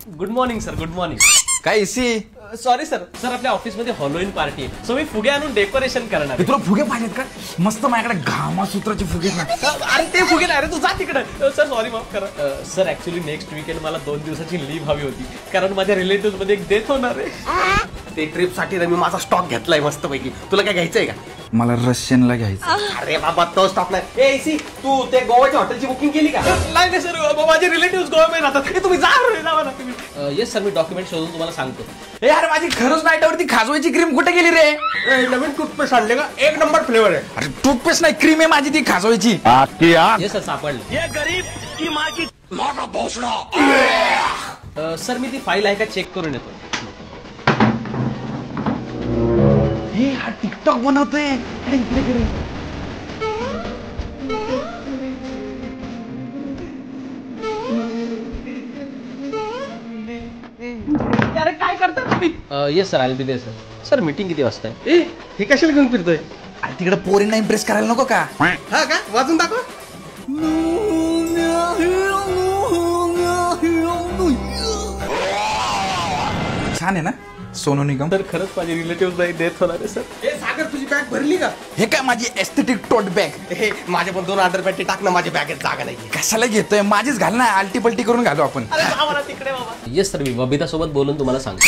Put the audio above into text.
Good morning sir, good morning. काय AC? Sorry sir, sir आपल्या ऑफिसमध्ये हॉलोईन पार्टी आहे, सो मी फुगे आणून डेकोरेशन करणार आहे. तुला फुगे पाहिजेत का? मस्त माझ्याकडे घामासूत्राचे फुगे ना. अरे ते फुगे नाही रे, तू जा तिकडे. सर सॉरी, माफ करा. सर ऍक्च्युली नेक्स्ट वीकेंड मला 2 दिवसाची लीव्ह हवी होती, कारण माझ्या रिलेटिव्ह मध्ये एक डेथ होणार आहे. ते ट्रिप साठी मी माझा स्टॉक घेतलाय मस्त पैकी. तुला काय घ्यायचंय का? मला रशियनला घ्यायचं. अरे बाबा तो स्टॉक नाही. एसी तू ते गोव्याच्या हॉटेलची बुकिंग केली का? नाही सर, माझे रिलेटिव्ह गोव्यामध्ये राहतात. तुम्ही जावा ना तुम्ही. येस सर, मी डॉक्युमेंट शोधून तुम्हाला सांगतो. ए अरे माझी खरंच नाईटवरती खाजवायची क्रीम कुठे गेली रे? नवीन टूथपेस्ट आणले का? 1 नंबर फ्लेवर आहे. अरे टूथपेस्ट नाही, क्रीम आहे माझी ती खाजवायची. येस सर, सापडलं. हे गरीब की माझी माझा भोसडा. सर मी ती फाईल आहे का चेक करून येतो. हे हा टिकटॉक बनवतोय. अरे काय करता तुम्ही? येस सर, आय बी दे सर. सर मीटिंग किती वाजता आहे? हे कशाला घेऊन फिरतोय? अरे तिकडे पोरींना इम्प्रेस करायला नको का? हा का? वाजून दाखव. छान आहे ना सोनू निगम? तर खरंच माझे रिलेटिव्ह डेथ होणार आहे सर. हे सागर, तुझी बॅग भरली का? हे काय माझी एस्थेटिक टोट बॅग? हे माझ्या पण 2 अंडरपॅन्टी टाक ना, माझ्या बॅगेत जागा नाही. कशाला घेतोय? माझीच घाल ना, आलटी पलटी करून घालू आपण. तिकडे बाबा. येस सर, मी बबिता सोबत बोलून तुम्हाला सांगतो.